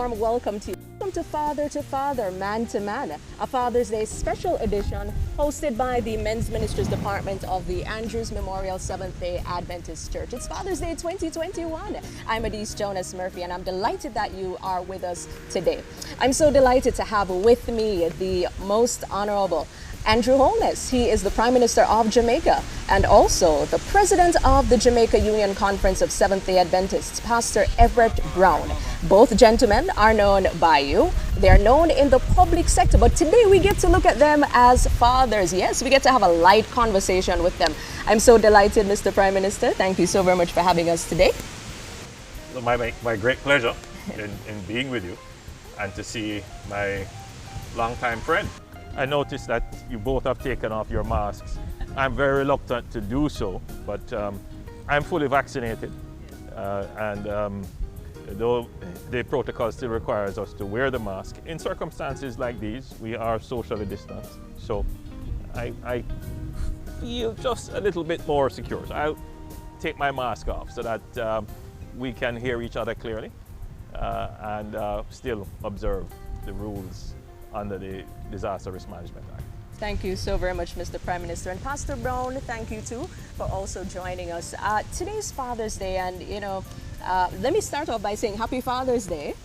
warm welcome to you. Welcome to Father, Man to Man, a Father's Day special edition hosted by the Men's Ministries Department of the Andrews Memorial Seventh-day Adventist Church. It's Father's Day 2021. I'm Adise Jonas Murphy, and I'm delighted that you are with us today. I'm so delighted to have with me the most honorable Andrew Holness. He is the Prime Minister of Jamaica and also the President of the Jamaica Union Conference of Seventh-day Adventists, Pastor Everette Brown. Both gentlemen are known by you. They are known in the public sector, but today we get to look at them as fathers. Yes, we get to have a light conversation with them. I'm so delighted, Mr. Prime Minister. Thank you so very much for having us today. My great pleasure in being with you and to see my longtime friend. I noticed that you both have taken off your masks. I'm very reluctant to do so, but I'm fully vaccinated, and though the protocol still requires us to wear the mask, in circumstances like these, we are socially distanced. So I feel just a little bit more secure. So I'll take my mask off so that we can hear each other clearly and still observe the rules under the Disaster Risk Management Act. Thank you so very much, Mr. Prime Minister. And Pastor Brown, thank you too for also joining us. Today's Father's Day, and let me start off by saying Happy Father's Day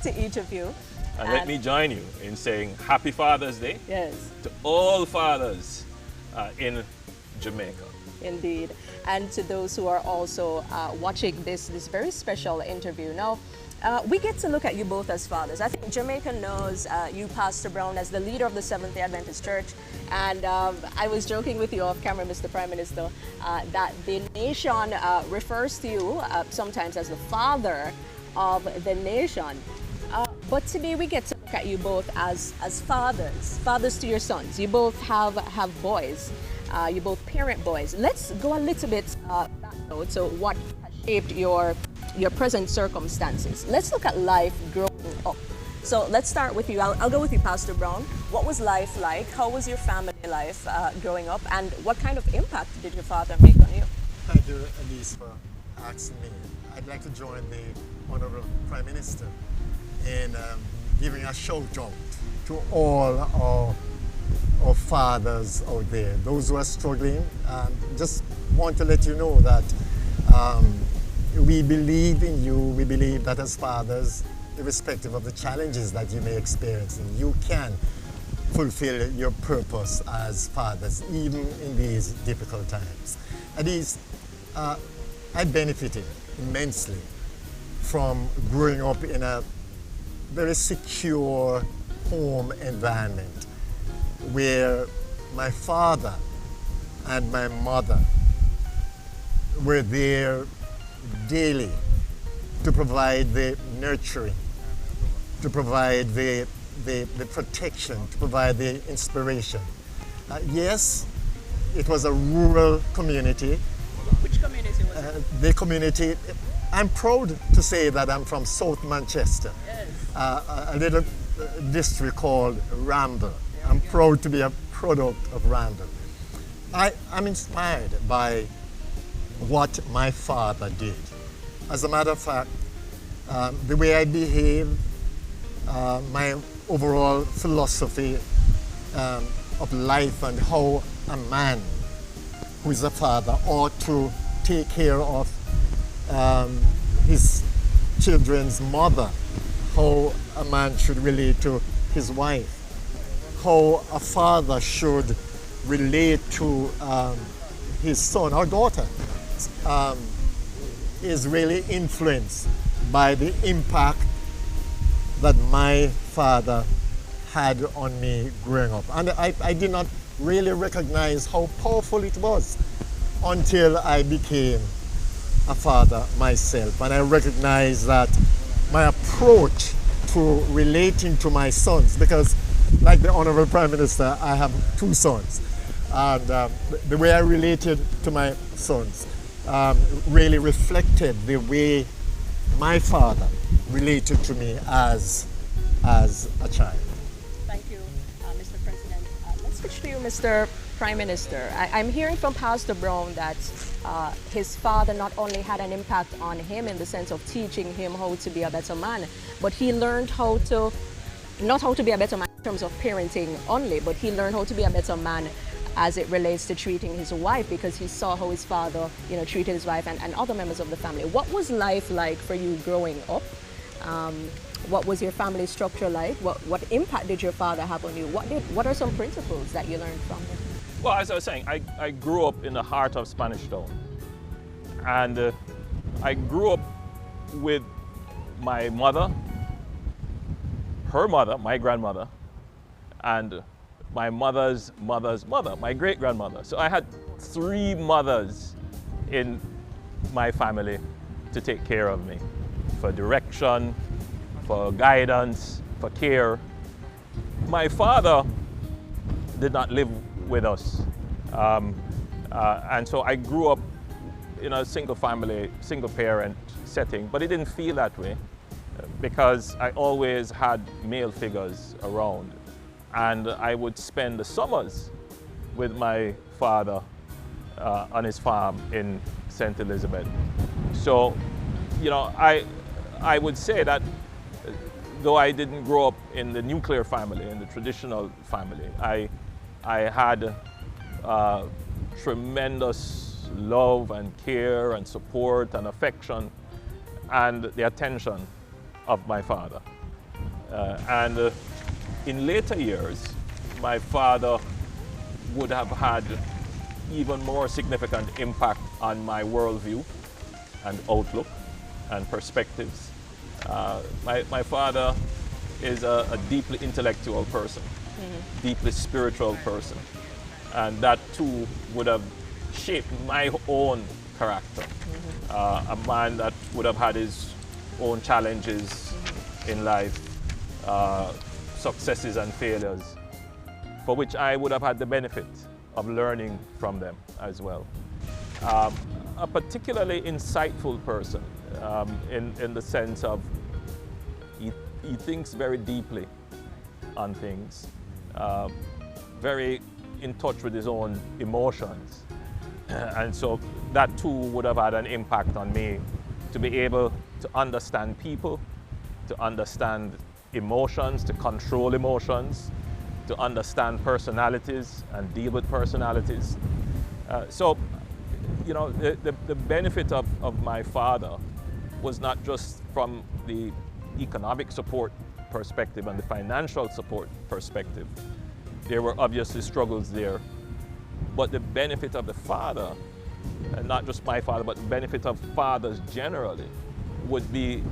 to each of you. And let me join you in saying Happy Father's Day, yes, to all fathers in Jamaica. Indeed. And to those who are also watching this very special interview. Now, we get to look at you both as fathers. I think Jamaica knows you, Pastor Brown, as the leader of the Seventh-day Adventist Church. And I was joking with you off camera, Mr. Prime Minister, that the nation refers to you sometimes as the father of the nation. But today we get to look at you both as fathers to your sons. You both have boys. You both parent boys. Let's go a little bit back though, to what has shaped your present circumstances. Let's look at life growing up. So let's start with you. I'll go with you, Pastor Brown. What was life like? How was your family life growing up? And what kind of impact did your father make on you? Thank you, Elise, for asking me. I'd like to join the Honorable Prime Minister in giving a shout out to all our fathers out there, those who are struggling. Just want to let you know that we believe in you. We believe that as fathers, irrespective of the challenges that you may experience, you can fulfill your purpose as fathers, even in these difficult times. I benefited immensely from growing up in a very secure home environment where my father and my mother were there daily to provide the nurturing, to provide the protection, to provide the inspiration. Yes, it was a rural community. Which community was it? The community, I'm proud to say that I'm from South Manchester, Yes. A little district called Ramble. I'm proud to be a product of Randall. I'm inspired by what my father did. As a matter of fact, the way I behave, my overall philosophy of life and how a man who is a father ought to take care of his children's mother, how a man should relate to his wife, how a father should relate to his son or daughter, is really influenced by the impact that my father had on me growing up. And I did not really recognize how powerful it was until I became a father myself. And I recognized that my approach to relating to my sons, because like the Honorable Prime Minister, I have two sons. And the way I related to my sons really reflected the way my father related to me as a child. Thank you, Mr. President. Let's switch to you, Mr. Prime Minister. I'm hearing from Pastor Brown that his father not only had an impact on him in the sense of teaching him how to be a better man, but he learned how to, not how to be a better man in terms of parenting only, but he learned how to be a better man as it relates to treating his wife, because he saw how his father, treated his wife and other members of the family. What was life like for you growing up? What was your family structure like? What impact did your father have on you? What are some principles that you learned from him? Well, as I was saying, I grew up in the heart of Spanish Town. And I grew up with my mother, her mother, my grandmother, and my mother's mother's mother, my great-grandmother. So I had 3 mothers in my family to take care of me, for direction, for guidance, for care. My father did not live with us. And so I grew up in a single family, single parent setting, but it didn't feel that way because I always had male figures around. And I would spend the summers with my father on his farm in St. Elizabeth. So, I would say that though I didn't grow up in the nuclear family, in the traditional family, I had tremendous love and care and support and affection and the attention of my father. In later years, my father would have had even more significant impact on my worldview and outlook and perspectives. My father is a deeply intellectual person, deeply spiritual person, and that too would have shaped my own character. A man that would have had his own challenges in life, successes and failures, for which I would have had the benefit of learning from them as well. A particularly insightful person in the sense of he thinks very deeply on things, very in touch with his own emotions. And so that too would have had an impact on me to be able to understand people, to understand emotions, to control emotions, to understand personalities and deal with personalities. The benefit of my father was not just from the economic support perspective and the financial support perspective. There were obviously struggles there, but the benefit of the father, and not just my father, but the benefit of fathers generally, would be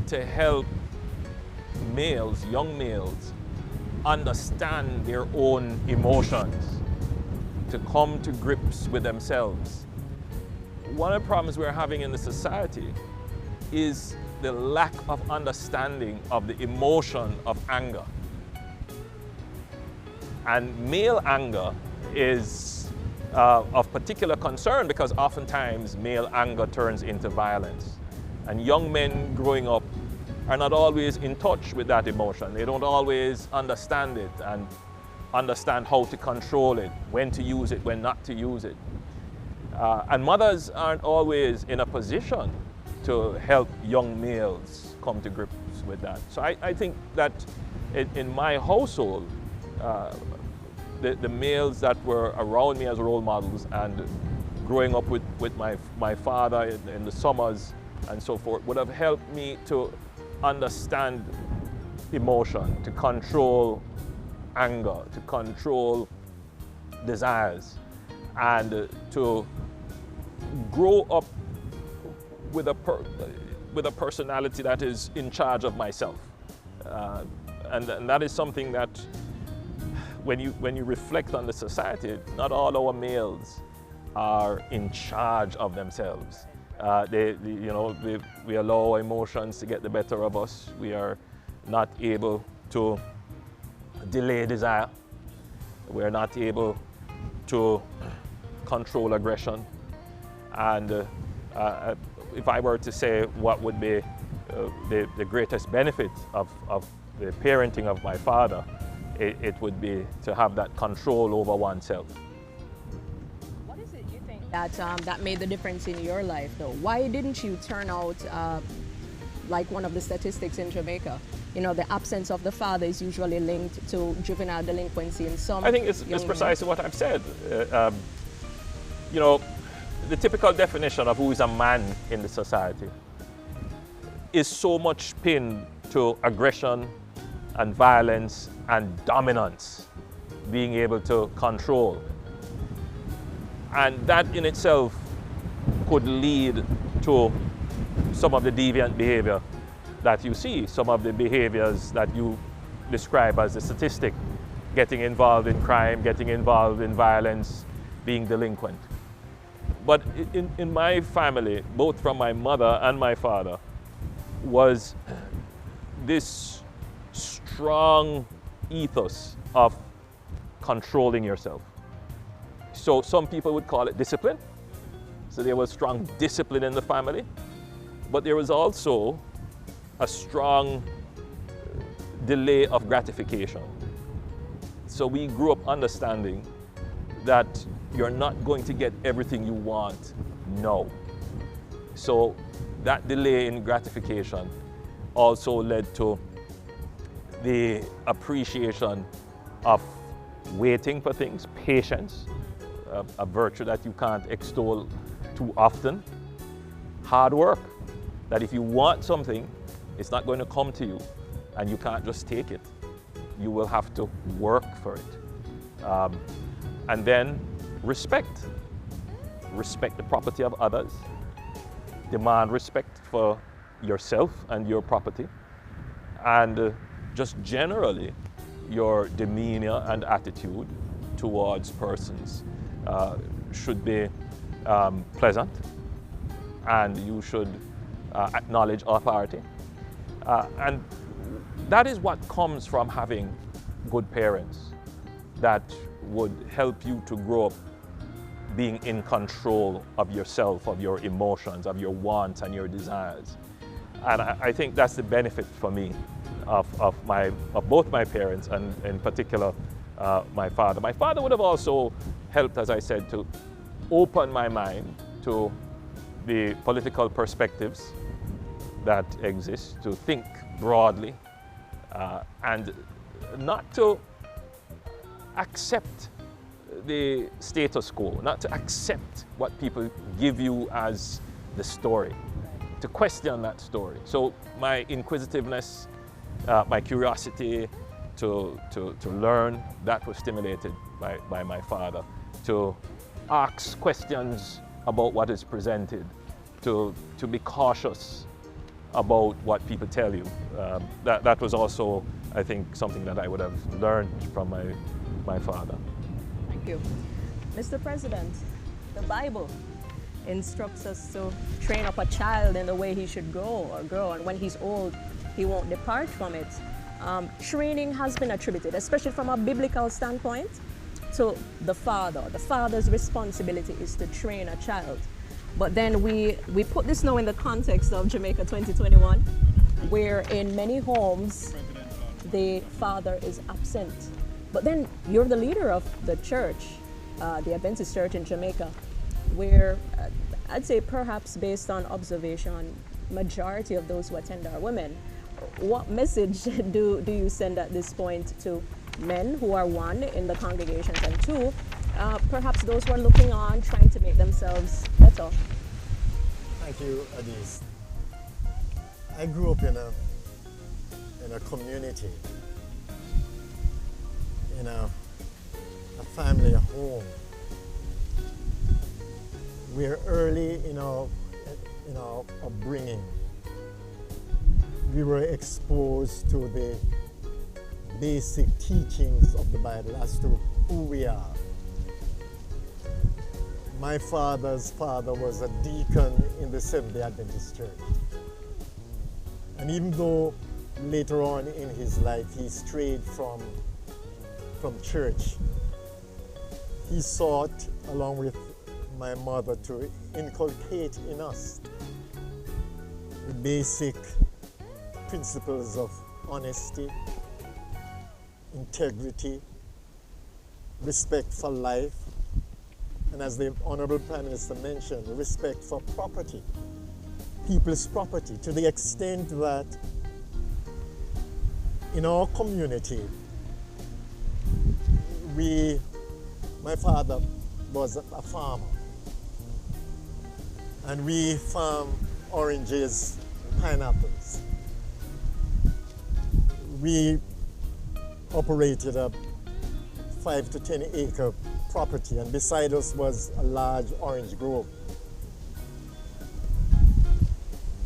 to help males, young males, understand their own emotions, to come to grips with themselves. One of the problems we're having in the society is the lack of understanding of the emotion of anger. And male anger is of particular concern because oftentimes male anger turns into violence. And young men growing up are not always in touch with that emotion. They don't always understand it and understand how to control it, when to use it, when not to use it. And mothers aren't always in a position to help young males come to grips with that. So I think that in my household, the males that were around me as role models and growing up with my father in the summers and so forth would have helped me to understand emotion, to control anger, to control desires, and to grow up with a personality that is in charge of myself. And that is something that when you reflect on the society, not all our males are in charge of themselves. We allow emotions to get the better of us. We are not able to delay desire. We are not able to control aggression. And if I were to say what would be the greatest benefit of the parenting of my father, it would be to have that control over oneself, that made the difference in your life, though? Why didn't you turn out like one of the statistics in Jamaica? You know, the absence of the father is usually linked to juvenile delinquency in some. I think it's precisely what I've said. You know, the typical definition of who is a man in the society is so much pinned to aggression and violence and dominance, being able to control. And that in itself could lead to some of the deviant behavior that you see, some of the behaviors that you describe as the statistic, getting involved in crime, getting involved in violence, being delinquent. But in my family, both from my mother and my father, was this strong ethos of controlling yourself. So some people would call it discipline. So there was strong discipline in the family, but there was also a strong delay of gratification. So we grew up understanding that you're not going to get everything you want now. So that delay in gratification also led to the appreciation of waiting for things, patience, a virtue that you can't extol too often, hard work, that if you want something, it's not going to come to you and you can't just take it. You will have to work for it. And then respect. Respect the property of others. Demand respect for yourself and your property. And just generally, your demeanor and attitude towards persons should be pleasant, and you should acknowledge authority. And that is what comes from having good parents that would help you to grow up being in control of yourself, of your emotions, of your wants and your desires. And I think that's the benefit for me of both my parents, and in particular my father. My father would have also helped, as I said, to open my mind to the political perspectives that exist, to think broadly, and not to accept the status quo, not to accept what people give you as the story, to question that story. So my inquisitiveness, my curiosity to learn, that was stimulated by my father, to ask questions about what is presented, to be cautious about what people tell you. That was also, I think, something that I would have learned from my father. Thank you. Mr. President, the Bible instructs us to train up a child in the way he should grow, and when he's old, he won't depart from it. Training has been attributed, especially from a biblical standpoint, to the father. The father's responsibility is to train a child. But then we put this now in the context of Jamaica 2021, where in many homes, the father is absent. But then you're the leader of the church, the Adventist Church in Jamaica, where I'd say perhaps based on observation, majority of those who attend are women. What message do you send at this point to men who are, one, in the congregations, and two, perhaps those who are looking on, trying to make themselves better? Thank you, Adis. I grew up in a community, in a family, a home, where early in our upbringing, we were exposed to the basic teachings of the Bible as to who we are. My father's father was a deacon in the Seventh-day Adventist Church. And even though later on in his life he strayed from church, he sought, along with my mother, to inculcate in us the basic principles of honesty, integrity, respect for life, and as the Honorable Prime Minister mentioned, respect for property, people's property, to the extent that in our community, my father was a farmer, and we farm oranges, pineapples. We operated a 5 to 10 acre property, and beside us was a large orange grove.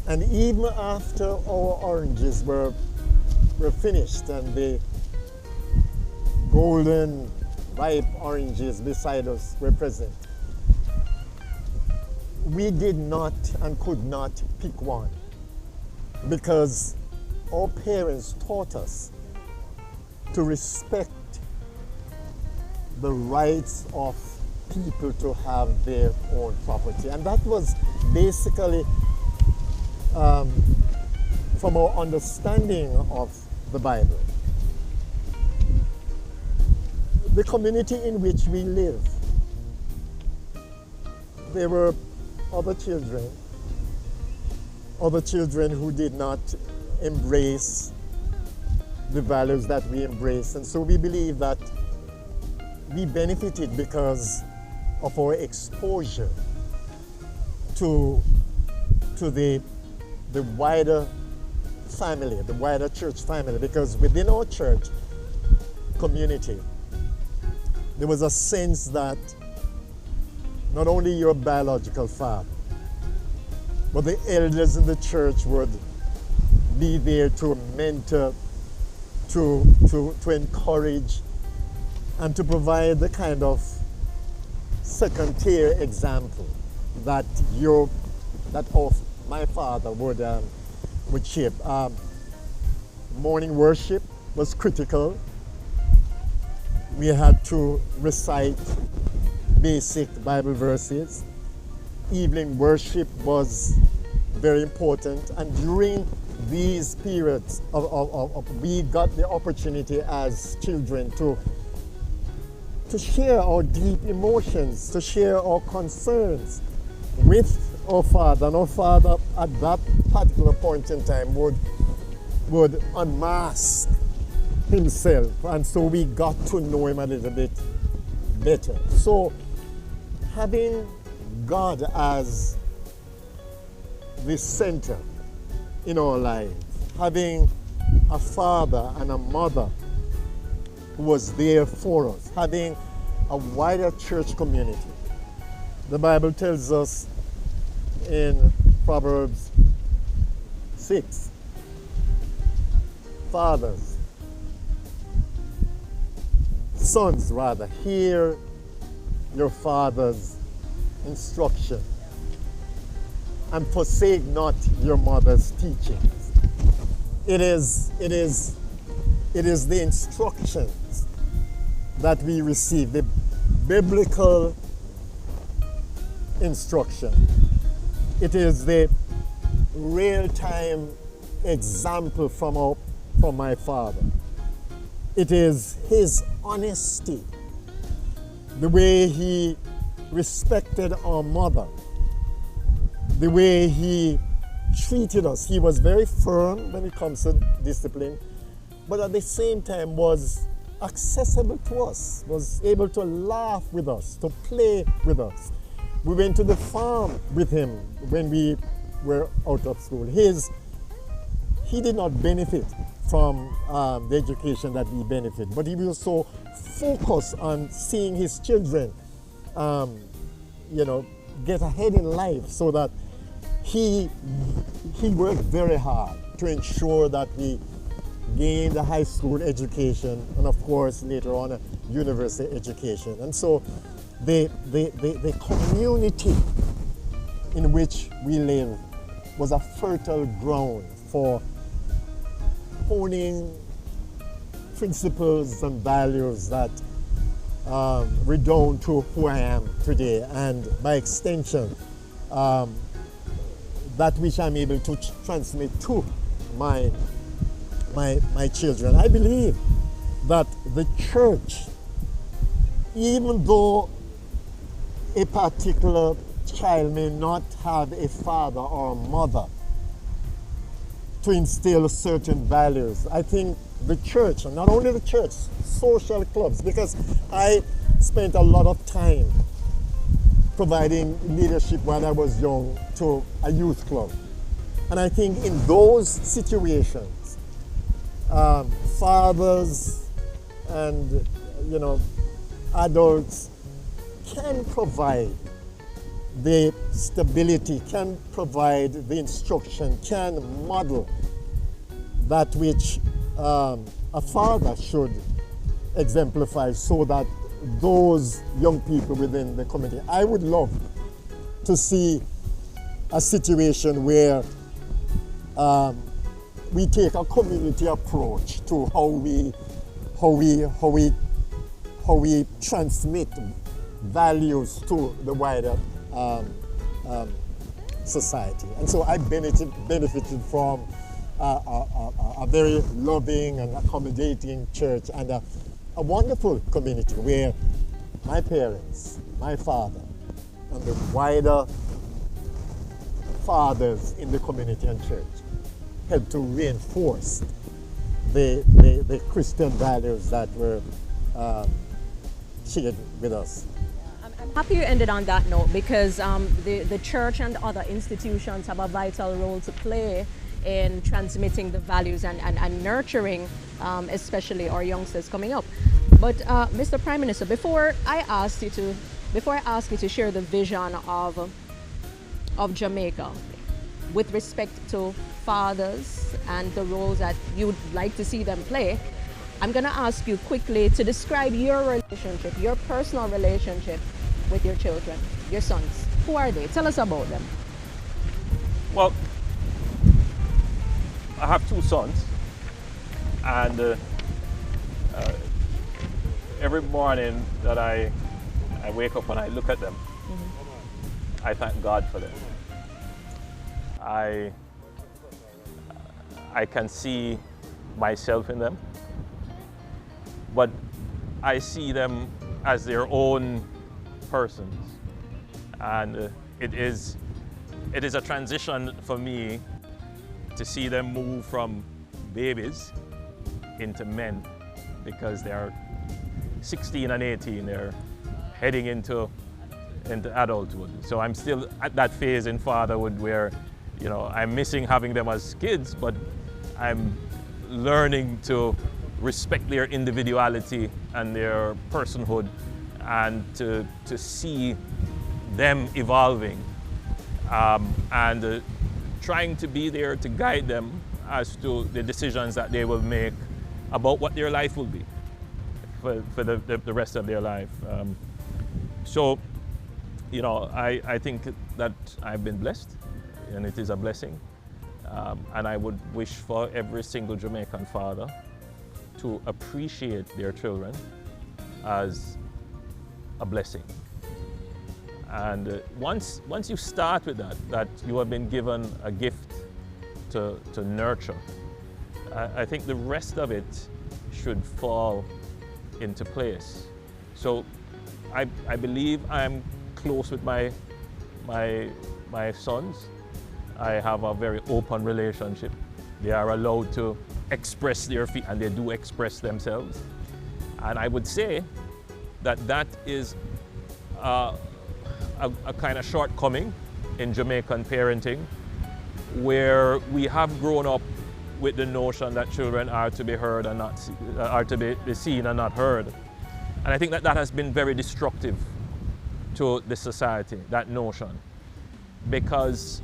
And even after our oranges were finished and the golden ripe oranges beside us were present, we did not and could not pick one, because our parents taught us to respect the rights of people to have their own property. And that was basically from our understanding of the Bible. The community in which we live, there were other children who did not embrace the values that we embrace. And so we believe that we benefited because of our exposure to the wider family, the wider church family, because within our church community, there was a sense that not only your biological father, but the elders in the church would be there to mentor, to encourage, and to provide the kind of second-tier example that my father would shape. Morning worship was critical. We had to recite basic Bible verses. Evening worship was very important, and during these periods we got the opportunity as children to share our deep emotions, to share our concerns with our father. And our father at that particular point in time would unmask himself, and so we got to know him a little bit better. So having God as the center in our lives, having a father and a mother who was there for us, having a wider church community. The Bible tells us in Proverbs 6, sons rather, hear your father's instruction and forsake not your mother's teachings. It is the instructions that we receive, the biblical instruction. It is the real-time example from my father. It is his honesty, the way he respected our mother, the way he treated us. He was very firm when it comes to discipline, but at the same time was accessible to us, was able to laugh with us, to play with us. We went to the farm with him when we were out of school. He did not benefit from the education that we benefit, but he was so focused on seeing his children get ahead in life, so that he worked very hard to ensure that we gained a high school education and of course later on a university education. And so the community in which we live was a fertile ground for honing principles and values that redound to who I am today, and by extension that which I'm able to transmit to my children. I believe that the church, even though a particular child may not have a father or a mother to instill certain values. I think the church, and not only the church, social clubs, because I spent a lot of time providing leadership when I was young to a youth club. And I think in those situations, fathers and adults can provide the stability, can provide the instruction, can model that which a father should exemplify, so that those young people within the community, I would love to see a situation where we take a community approach to how we transmit values to the wider society. And so I benefited from a very loving and accommodating church, and a wonderful community where my parents, my father, and the wider fathers in the community and church helped to reinforce the Christian values that were shared with us. I'm happy you ended on that note, because the church and other institutions have a vital role to play in transmitting the values and nurturing especially our youngsters coming up. But Mr. Prime Minister, before I ask you to share the vision of Jamaica with respect to fathers and the roles that you would like to see them play, I'm going to ask you quickly to describe your relationship, your personal relationship with your children, your sons. Who are they? Tell us about them. Well, I have two sons, and every morning that I wake up and I look at them, I thank God for them. I can see myself in them, but I see them as their own persons, and it is a transition for me to see them move from babies into men, because they're 16 and 18, they're heading into adulthood. So I'm still at that phase in fatherhood where, I'm missing having them as kids, but I'm learning to respect their individuality and their personhood, and to see them evolving, and trying to be there to guide them as to the decisions that they will make about what their life will be for the rest of their life. So, I think that I've been blessed, and it is a blessing. And I would wish for every single Jamaican father to appreciate their children as a blessing. And once you start with that you have been given a gift to nurture, I think the rest of it should fall into place. So I believe I'm close with my sons. I have a very open relationship. They are allowed to express their feelings, and they do express themselves. And I would say that is a kind of shortcoming in Jamaican parenting, where we have grown up with the notion that children are to be heard and are to be seen and not heard. And I think that has been very destructive to the society, that notion, because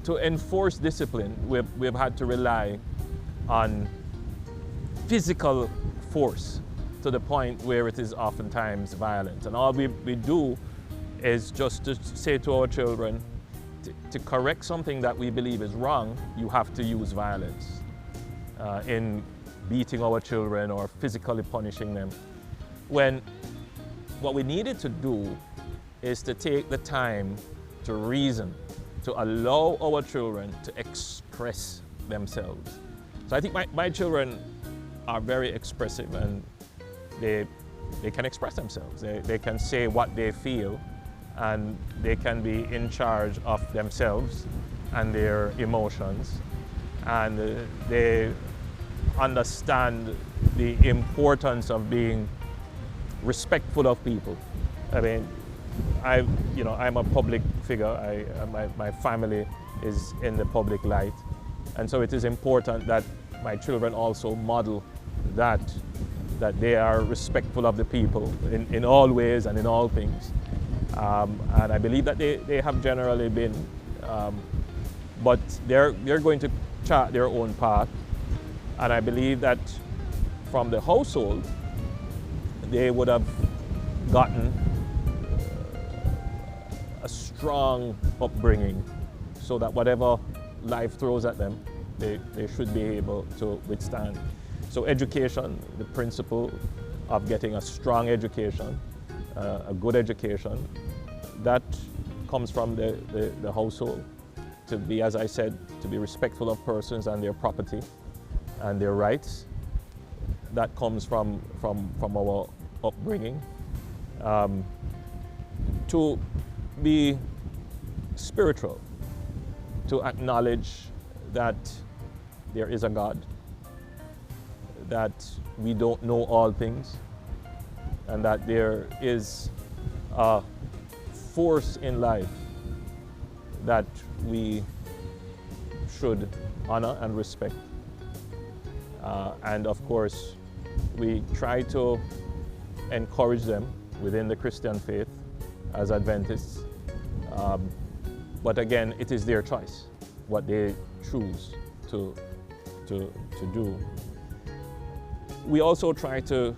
to enforce discipline, we've had to rely on physical force to the point where it is oftentimes violent. And all we do is just to say to our children, to correct something that we believe is wrong, you have to use violence in beating our children or physically punishing them. When what we needed to do is to take the time to reason, to allow our children to express themselves. So I think my children are very expressive, and they they can express themselves. They can say what they feel, and they can be in charge of themselves and their emotions, and they understand the importance of being respectful of people. I mean, I'm a public figure. My family is in the public light, and so it is important that my children also model that they are respectful of the people in all ways and in all things. And I believe that they have generally been, but they're going to chart their own path. And I believe that from the household, they would have gotten a strong upbringing so that whatever life throws at them, they should be able to withstand. So education, the principle of getting a strong education, a good education, that comes from the household. To be, as I said, to be respectful of persons and their property and their rights. That comes from our upbringing. To be spiritual, to acknowledge that there is a God, that we don't know all things, and that there is a force in life that we should honor and respect. And of course, we try to encourage them within the Christian faith as Adventists. But again, it is their choice, what they choose to do. We also try to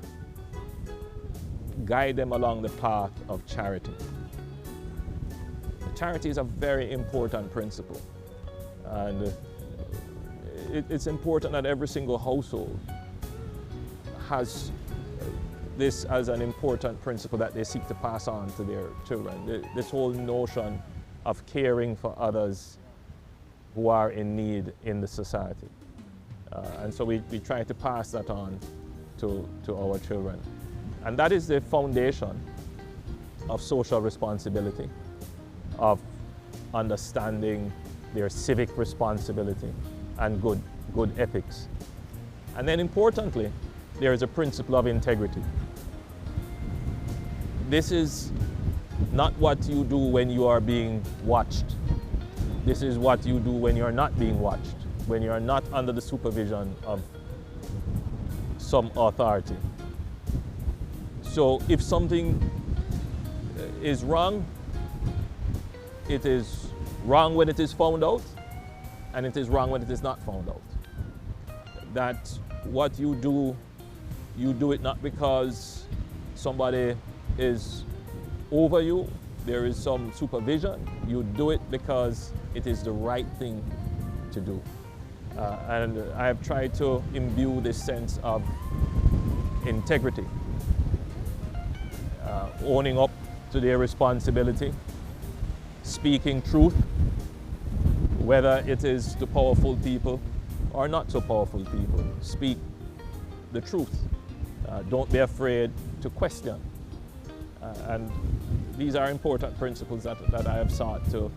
guide them along the path of charity. Charity is a very important principle, and it's important that every single household has this as an important principle that they seek to pass on to their children. This whole notion of caring for others who are in need in the society. And so we try to pass that on to our children. And that is the foundation of social responsibility, of understanding their civic responsibility and good ethics. And then importantly, there is a principle of integrity. This is not what you do when you are being watched. This is what you do when you're not being watched, when you're not under the supervision of some authority. So if something is wrong, it is wrong when it is found out, and it is wrong when it is not found out. That what you do it not because somebody is over you, there is some supervision. You do it because it is the right thing to do. And I have tried to imbue this sense of integrity, owning up to their responsibility, speaking truth, whether it is to powerful people or not so powerful people. Speak the truth. Don't be afraid to question. And these are important principles that I have sought to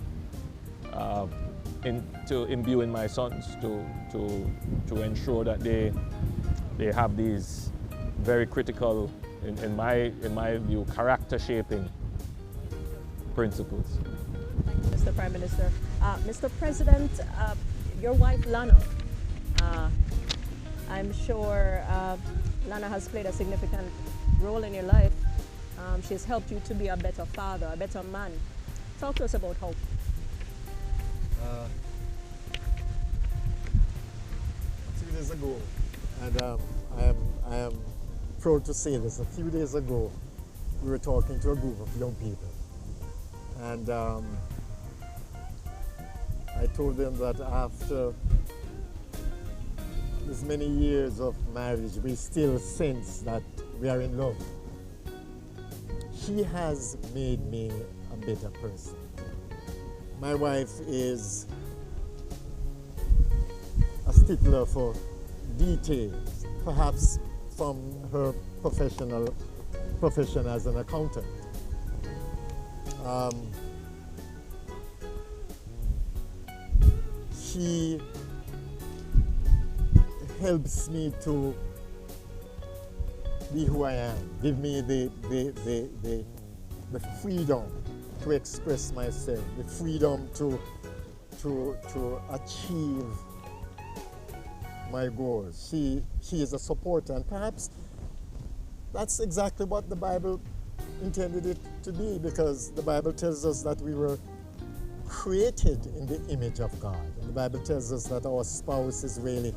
imbue in my sons, to ensure that they have these very critical, in my view, character shaping principles. Thank you, Mr. Prime Minister. Mr. President, your wife Lana, I'm sure Lana has played a significant role in your life. She has helped you to be a better father, a better man. Talk to us about hope. A few days ago, and I am proud to say this, a few days ago, we were talking to a group of young people. And I told them that after this many years of marriage, we still sense that we are in love. She has made me a better person. My wife is a stickler for details, perhaps from her professional profession as an accountant. He helps me to be who I am, give me the freedom to express myself, the freedom to achieve my goals. She is a supporter, and perhaps that's exactly what the Bible intended it to be, because the Bible tells us that we were created in the image of God. And the Bible tells us that our spouse is really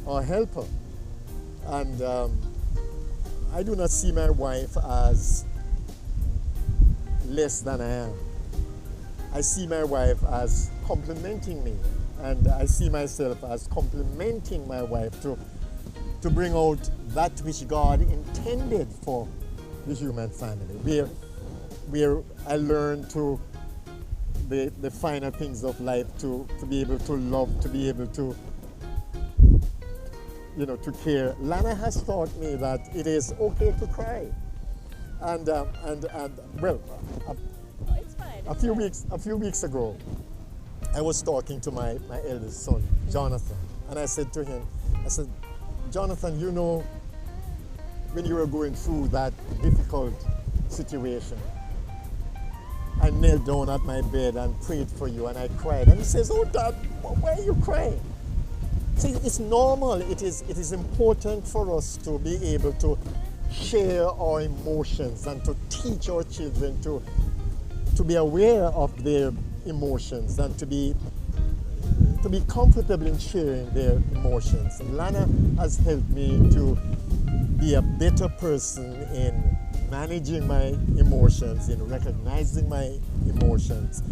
our helper. And I do not see my wife as less than I am. I see my wife as complementing me, and I see myself as complementing my wife to bring out that which God intended for the human family, where I learn to the finer things of life, to be able to love, to be able to to care. Lana has taught me that it is okay to cry, and well, It's fine. a few weeks ago, I was talking to my eldest son, Jonathan, and I said to him, I said, Jonathan, when you were going through that difficult situation, I knelt down at my bed and prayed for you, and I cried. And he says, oh, Dad, why are you crying? See, it's normal. It is important for us to be able to share our emotions and to teach our children to be aware of their emotions and to be comfortable in sharing their emotions. And Lana has helped me to be a better person in managing my emotions, in recognizing my emotions,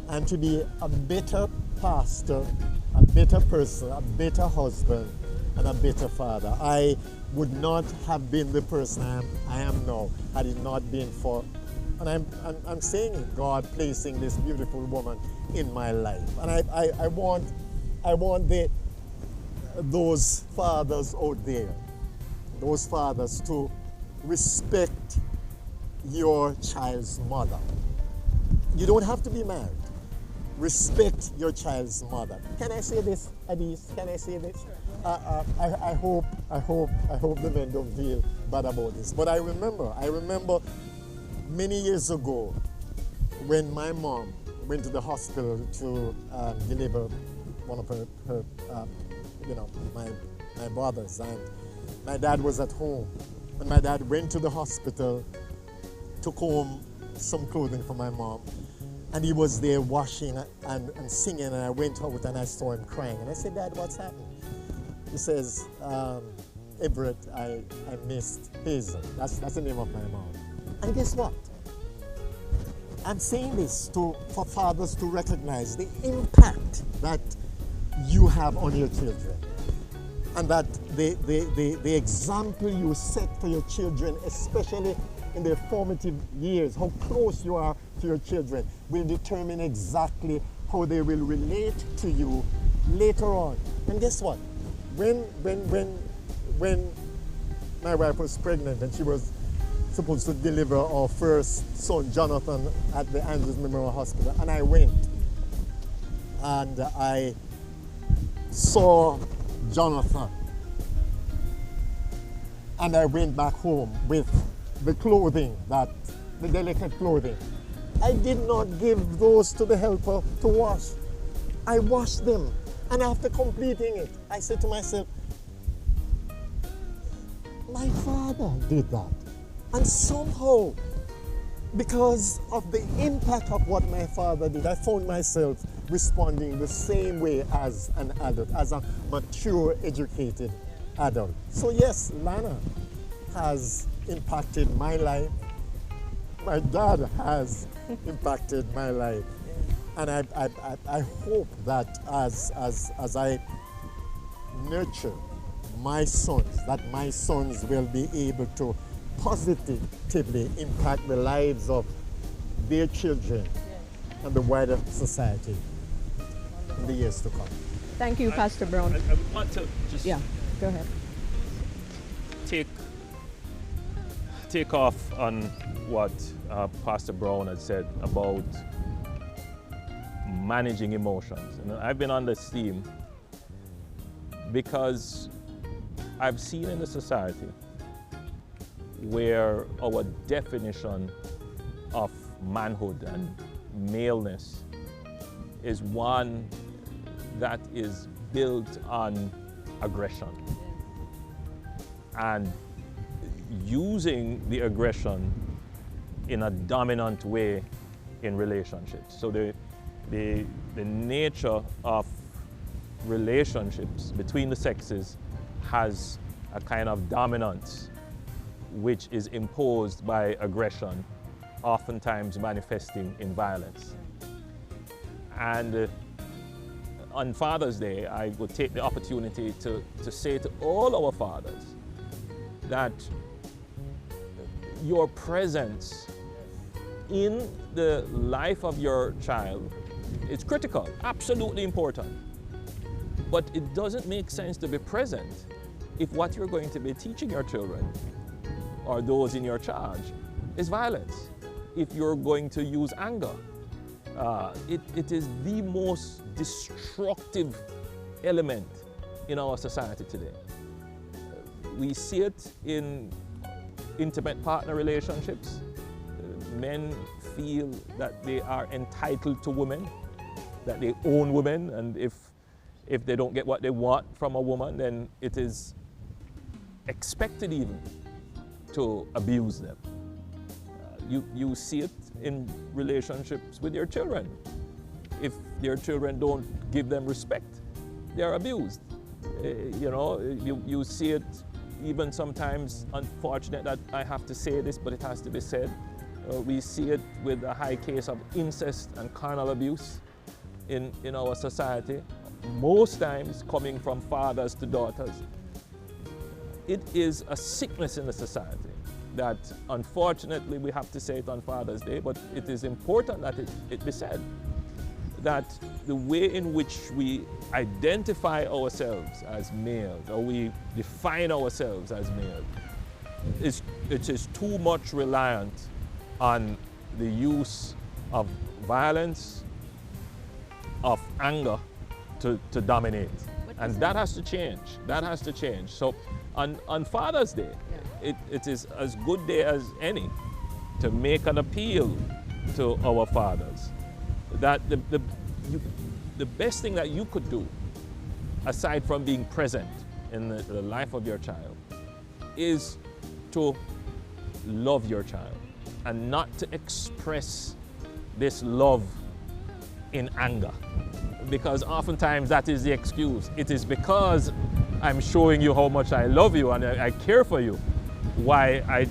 and to be a better pastor, a better person, a better husband, and a better father. I would not have been the person I am now had it not been for, and I'm saying it, God placing this beautiful woman in my life. And I want those fathers out there, those fathers to respect your child's mother. You don't have to be married. Respect your child's mother. Can I say this, Adis? Can I say this? Sure. I hope the men don't feel bad about this. But I remember many years ago when my mom went to the hospital to deliver one of her my brothers, and my dad was at home. And my dad went to the hospital, took home some clothing for my mom, and he was there washing and singing, and I went out and I saw him crying. And I said, Dad, what's happening? He says, Everette, I missed Hazel. That's the name of my mom. And guess what? I'm saying this for fathers to recognize the impact that you have on your children, and that the example you set for your children, especially in their formative years, how close you are to your children, will determine exactly how they will relate to you later on. And guess what? When my wife was pregnant and she was supposed to deliver our first son, Jonathan, at the Andrews Memorial Hospital, and I went and I saw Jonathan, and I went back home with the clothing, the delicate clothing. I did not give those to the helper to wash. I washed them, and after completing it, I said to myself, my father did that. And somehow, because of the impact of what my father did, I found myself responding the same way as an adult, as a mature, educated adult. So yes, Lana has impacted my life. My dad has impacted my life. And I hope that as I nurture my sons, that my sons will be able to positively impact the lives of their children and the wider society in the years to come. Thank you, Pastor Brown. I want to just Yeah, go ahead. take take off on what Pastor Brown had said about managing emotions. And I've been on this theme because I've seen in the society where our definition of manhood and maleness is one that is built on aggression and using the aggression in a dominant way in relationships. So the nature of relationships between the sexes has a kind of dominance which is imposed by aggression, oftentimes manifesting in violence. And on Father's Day, I would take the opportunity to say to all our fathers that your presence in the life of your child is critical, absolutely important. But it doesn't make sense to be present if what you're going to be teaching your children or those in your charge is violence. If you're going to use anger, it is the most destructive element in our society today. We see it in intimate partner relationships. Men feel that they are entitled to women, that they own women, and if they don't get what they want from a woman, then it is expected even to abuse them. You see it in relationships with your children. If their children don't give them respect, they are abused. You see it even sometimes, unfortunate that I have to say this, but it has to be said. We see it with a high case of incest and carnal abuse in our society, most times coming from fathers to daughters. It is a sickness in the society that, unfortunately, we have to say it on Father's Day, but it is important that it be said, that the way in which we identify ourselves as males, or we define ourselves as males, it is too much reliant on the use of violence, of anger to dominate. And that has to change. That has to change. So on Father's Day, it is as good day as any to make an appeal to our fathers that the best thing that you could do, aside from being present in the life of your child, is to love your child and not to express this love in anger. Because oftentimes that is the excuse. It is because I'm showing you how much I love you and I care for you why I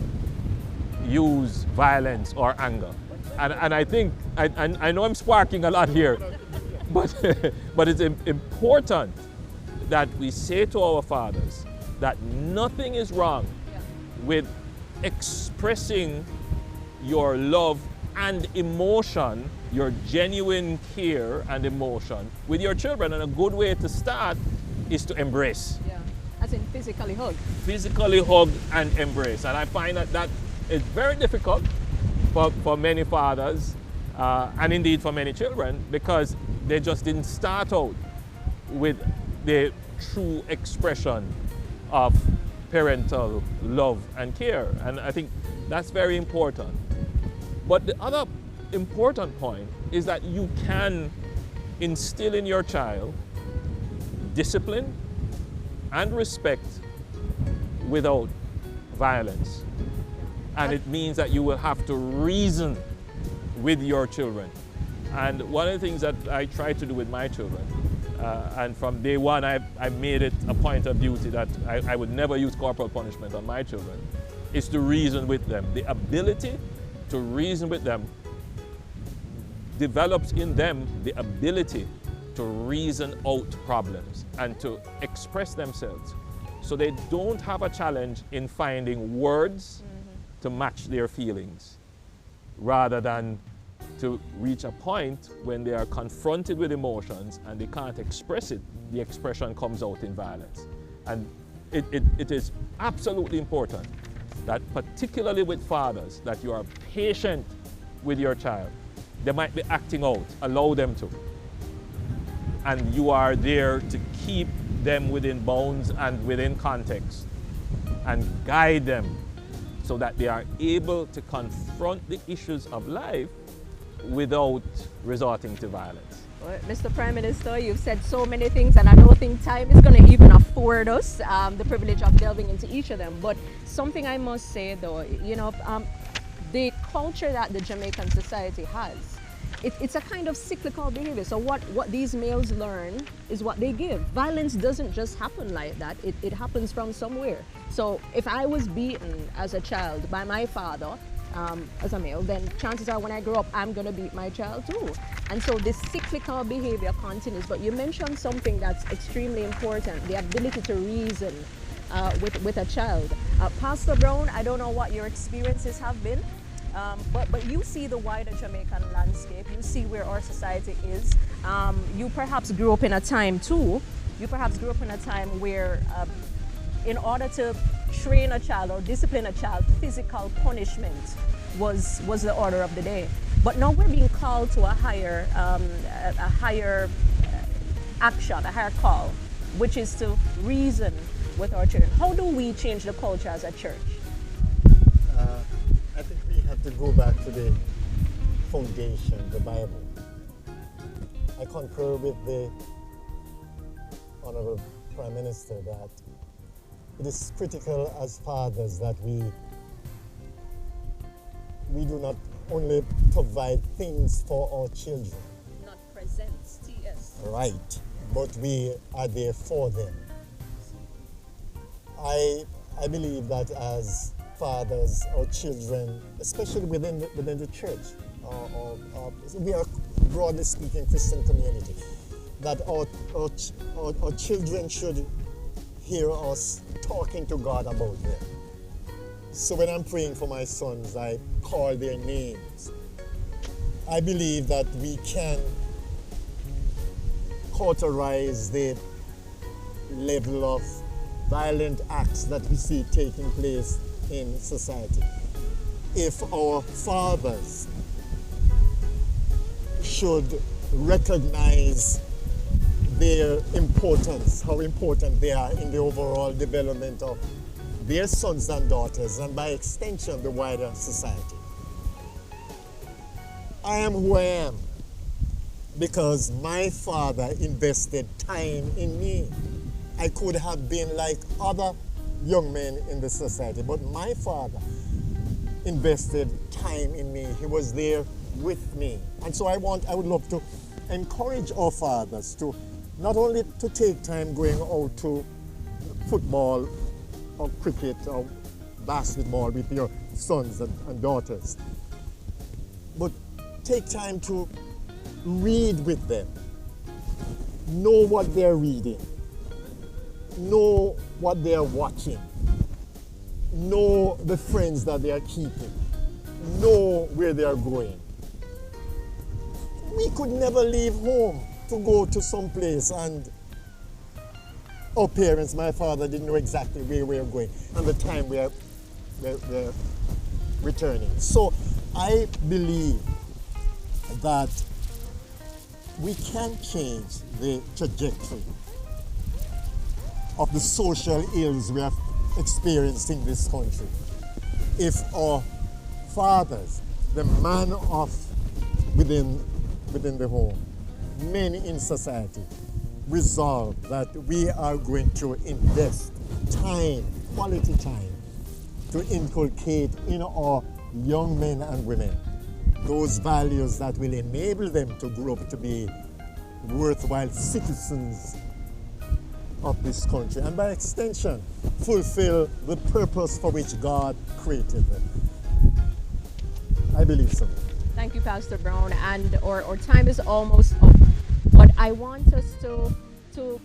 use violence or anger. And I think, I know I'm sparking a lot here, but it's important that we say to our fathers that nothing is wrong with expressing your love and emotion, your genuine care and emotion with your children. And a good way to start is to embrace. Yeah, as in physically hug. Physically hug and embrace. And I find that is very difficult for many fathers and indeed for many children, because they just didn't start out with the true expression of parental love and care. And I think that's very important. But the other important point is that you can instill in your child discipline and respect without violence. And it means that you will have to reason with your children. And one of the things that I try to do with my children, and from day one I made it a point of duty that I would never use corporal punishment on my children, is to reason with them. The ability to reason with them develops in them the ability to reason out problems and to express themselves. So they don't have a challenge in finding words to match their feelings, rather than to reach a point when they are confronted with emotions and they can't express it, the expression comes out in violence. And it is absolutely important that particularly with fathers, that you are patient with your child. They might be acting out, allow them to. And you are there to keep them within bounds and within context and guide them so that they are able to confront the issues of life without resorting to violence. Well, Mr. Prime Minister, you've said so many things, and I don't think time is going to even afford us the privilege of delving into each of them. But something I must say, though, the culture that the Jamaican society has, it's a kind of cyclical behavior. So what these males learn is what they give. Violence doesn't just happen like that. It happens from somewhere. So if I was beaten as a child by my father, as a male, then chances are when I grow up, I'm going to beat my child too. And so this cyclical behavior continues. But you mentioned something that's extremely important, the ability to reason with a child. Pastor Brown, I don't know what your experiences have been, but you see the wider Jamaican landscape. You see where our society is. You perhaps grew up in a time too. You perhaps grew up in a time where in order to train a child or discipline a child, physical punishment was the order of the day. But now we're being called to a higher action, a higher call, which is to reason with our children. How do we change the culture as a church? I think we have to go back to the foundation, the Bible. I concur with the Honorable Prime Minister that it is critical as fathers that we do not only provide things for our children. Not presents, TS. Right, but we are there for them. I believe that as fathers or children, especially within the church, or we are broadly speaking Christian community, that our children should hear us talking to God about them. So when I'm praying for my sons, I call their names. I believe that we can cauterize the level of violent acts that we see taking place in society if our fathers should recognize their importance, how important they are in the overall development of their sons and daughters, and by extension the wider society. I am who I am because my father invested time in me. I could have been like other young men in the society, but my father invested time in me. He was there with me. And so I would love to encourage our fathers to not only to take time going out to football or cricket or basketball with your sons and daughters, but take time to read with them. Know what they're reading. Know what they're watching. Know the friends that they are keeping. Know where they are going. We could never leave home to go to some place, and our parents, my father, didn't know exactly where we were going and the time we're returning. So I believe that we can change the trajectory of the social ills we have experienced in this country if our fathers, the man of within the home, men in society, resolve that we are going to invest time, quality time, to inculcate in our young men and women those values that will enable them to grow up to be worthwhile citizens of this country, and by extension fulfill the purpose for which God created them. I believe so. Thank you, Pastor Brown. And our time is almost up, but I want us to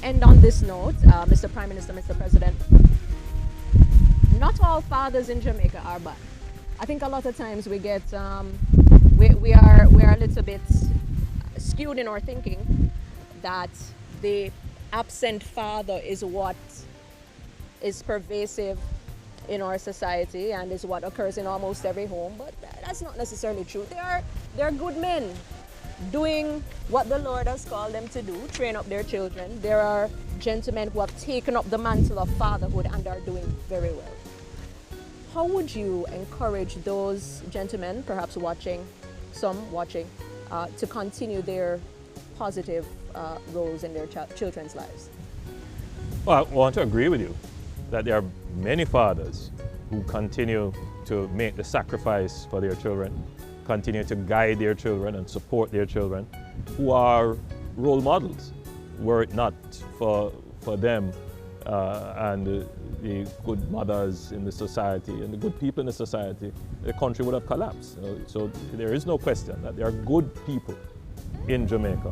end on this note, Mr. Prime Minister, Mr. President. Not all fathers in Jamaica are bad. I think a lot of times we get we are a little bit skewed in our thinking that the absent father is what is pervasive in our society and is what occurs in almost every home, but that's not necessarily true. They are good men doing what the Lord has called them to do, train up their children. There are gentlemen who have taken up the mantle of fatherhood and are doing very well. How would you encourage those gentlemen, perhaps watching, to continue their positive roles in their children's lives? Well, I want to agree with you that there are many fathers who continue to make the sacrifice for their children, continue to guide their children and support their children, who are role models. Were it not for them and the good mothers in the society and the good people in the society, the country would have collapsed. So there is no question that there are good people in Jamaica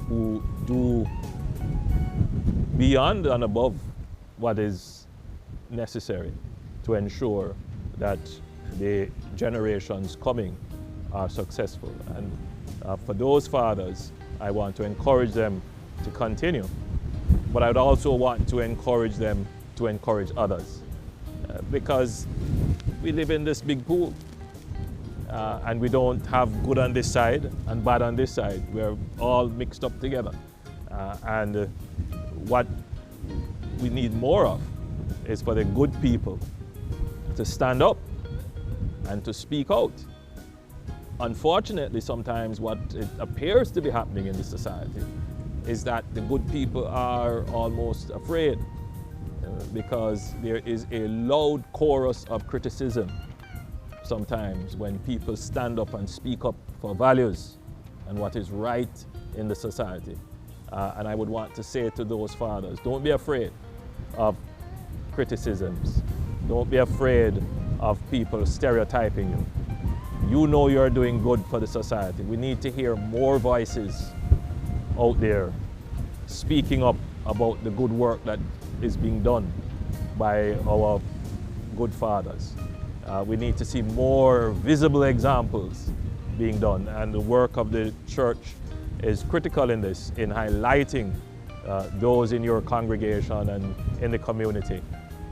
who do beyond and above what is necessary to ensure that the generations coming are successful. And for those fathers, I want to encourage them to continue, but I would also want to encourage them to encourage others, because we live in this big pool and we don't have good on this side and bad on this side. We're all mixed up together, and what we need more of is for the good people to stand up and to speak out. Unfortunately, sometimes what it appears to be happening in this society is that the good people are almost afraid because there is a loud chorus of criticism sometimes when people stand up and speak up for values and what is right in the society. And I would want to say to those fathers, don't be afraid of criticisms. Don't be afraid of people stereotyping you. You know you're doing good for the society. We need to hear more voices out there speaking up about the good work that is being done by our good fathers. We need to see more visible examples being done, and the work of the church is critical in this, in highlighting those in your congregation and in the community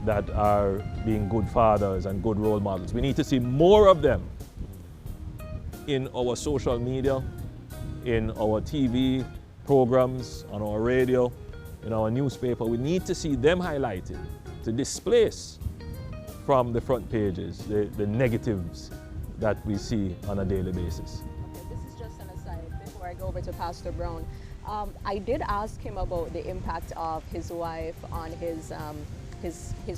that are being good fathers and good role models. We need to see more of them in our social media, in our TV programs, on our radio, in our newspaper. We need to see them highlighted to displace from the front pages the negatives that we see on a daily basis. Okay, this is just an aside before I go over to Pastor Brown. I did ask him about the impact of his wife on his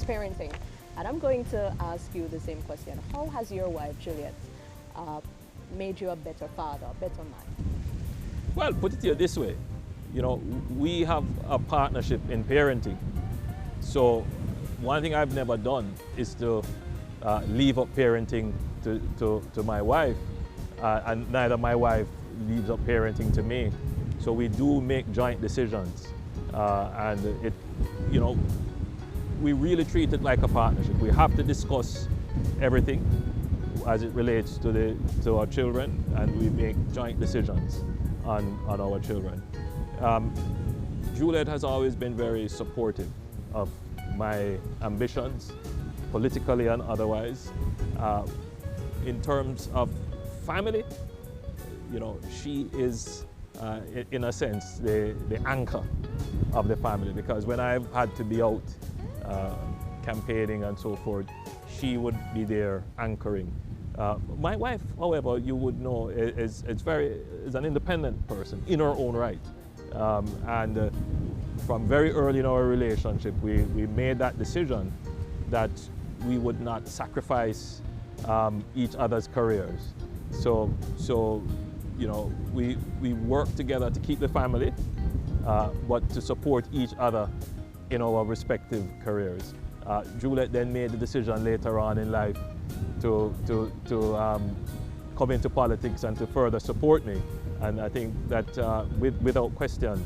parenting, and I'm going to ask you the same question. How has your wife, Juliet, made you a better father, a better man? Well, put it here this way. You know, we have a partnership in parenting. So one thing I've never done is to leave up parenting to my wife, and neither my wife leaves up parenting to me. So we do make joint decisions, and it, you know, we really treat it like a partnership. We have to discuss everything as it relates to our children, and we make joint decisions on our children. Juliet has always been very supportive of my ambitions, politically and otherwise. In terms of family, you know, she is, in a sense, the anchor of the family, because when I've had to be out campaigning and so forth, she would be there anchoring. My wife, however, you would know, is an independent person in her own right. And from very early in our relationship, we made that decision that we would not sacrifice each other's careers. So you know, we work together to keep the family, but to support each other in our respective careers. Juliet then made the decision later on in life to come into politics and to further support me. And I think that without question,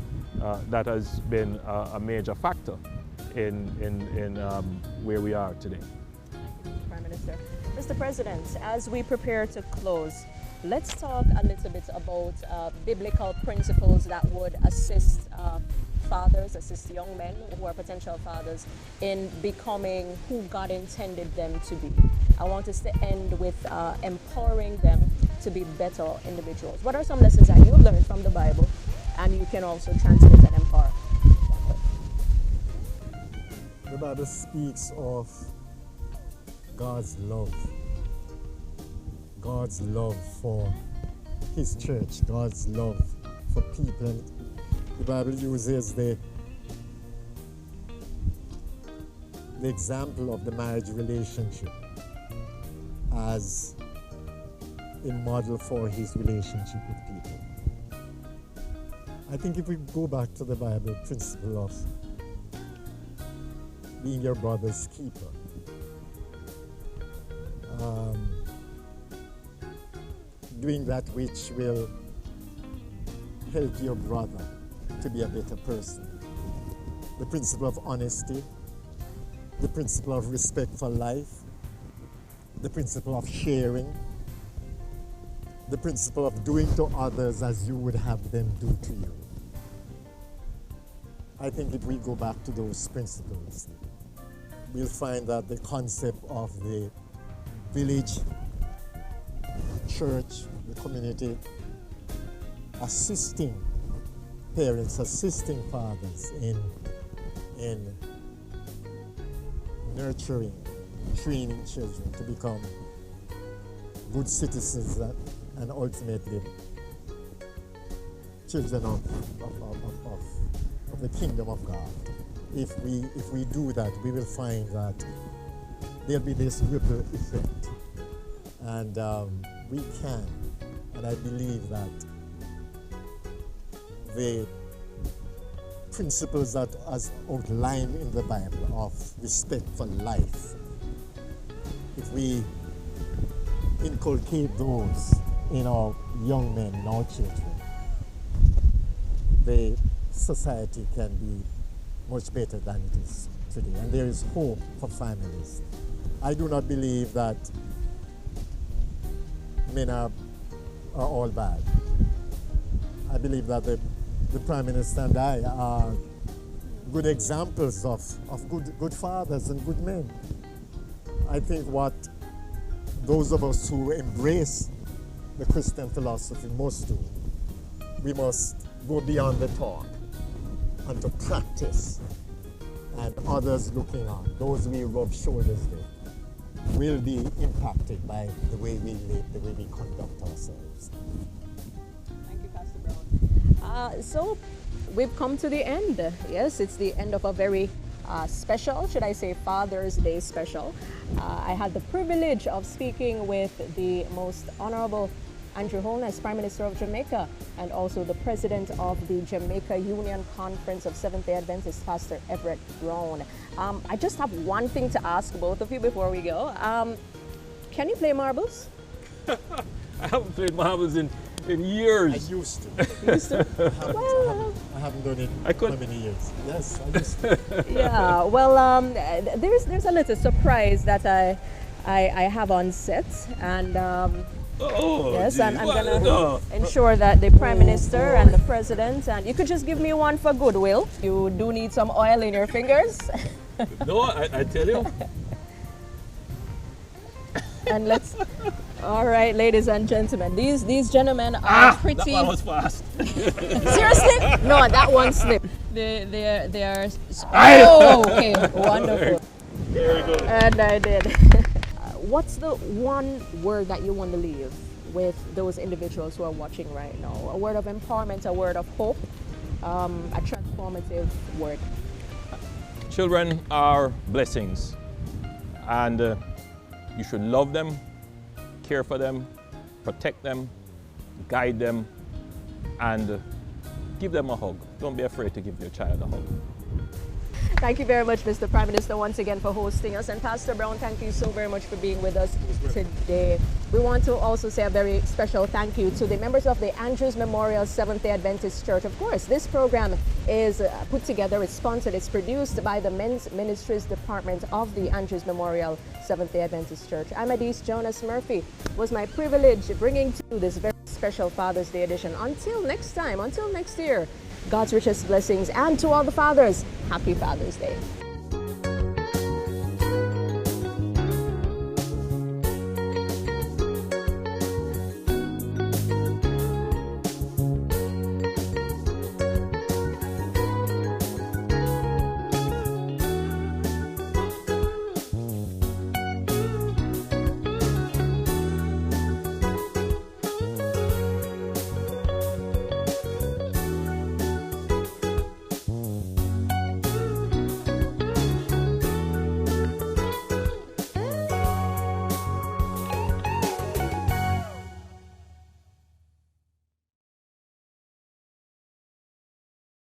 that has been a major factor in where we are today. Prime Minister. Mr. President, as we prepare to close, let's talk a little bit about biblical principles that would assist fathers, assist young men who are potential fathers in becoming who God intended them to be. I want us to end with empowering them to be better individuals. What are some lessons that you've learned from the Bible and you can also transmit and empower? The Bible speaks of God's love for His church, God's love for people. And the Bible uses the example of the marriage relationship as a model for His relationship with people. I think if we go back to the Bible principle of being your brother's keeper, doing that which will help your brother to be a better person. The principle of honesty, the principle of respect for life, the principle of sharing, the principle of doing to others as you would have them do to you. I think if we go back to those principles, we'll find that the concept of the village, church, the community, assisting parents, assisting fathers in nurturing, training children to become good citizens and ultimately children of the kingdom of God. If we do that, we will find that there'll be this ripple effect, and we can, and I believe that the principles that as outlined in the Bible of respect for life, if we inculcate those in our young men, in our children, the society can be much better than it is today. And there is hope for families. I do not believe that men are all bad. I believe that the Prime Minister and I are good examples of good fathers and good men. I think what those of us who embrace the Christian philosophy must do, we must go beyond the talk and to practice, and others looking on, those we rub shoulders with, will be impacted by the way we live, the way we conduct ourselves. Thank you, Pastor Brown. So we've come to the end. Yes, it's the end of a very special, should I say, Father's Day special. I had the privilege of speaking with the most honorable Andrew Holness, Prime Minister of Jamaica, and also the President of the Jamaica Union Conference of Seventh-day Adventists, Pastor Everette Brown. I just have one thing to ask both of you before we go. Can you play marbles? I haven't played marbles in years. I used to. I haven't done it for many years. Yes, I used to. Yeah, well, there's a little surprise that I have on set, and yes, I'm going to ensure that the Prime Minister and the President, and you could just give me one for goodwill. You do need some oil in your fingers. No, I tell you. And let's, all right, ladies and gentlemen, these gentlemen are pretty. That one was fast. Seriously? No, that one slipped. They are. Oh, okay, wonderful. Very good. And I did. What's the one word that you want to leave with those individuals who are watching right now? A word of empowerment, a word of hope, a transformative word. Children are blessings, and you should love them, care for them, protect them, guide them, and give them a hug. Don't be afraid to give your child a hug. Thank you very much, Mr. Prime Minister, once again for hosting us. And Pastor Brown, thank you so very much for being with us today. We want to also say a very special thank you to the members of the Andrews Memorial Seventh-day Adventist Church. Of course, this program is put together, it's sponsored, it's produced by the Men's Ministries Department of the Andrews Memorial Seventh-day Adventist Church. I'm Adise Jonas Murphy. It was my privilege bringing to you this very special Father's Day edition. Until next time, until next year, God's richest blessings. And to all the fathers, happy Father's Day.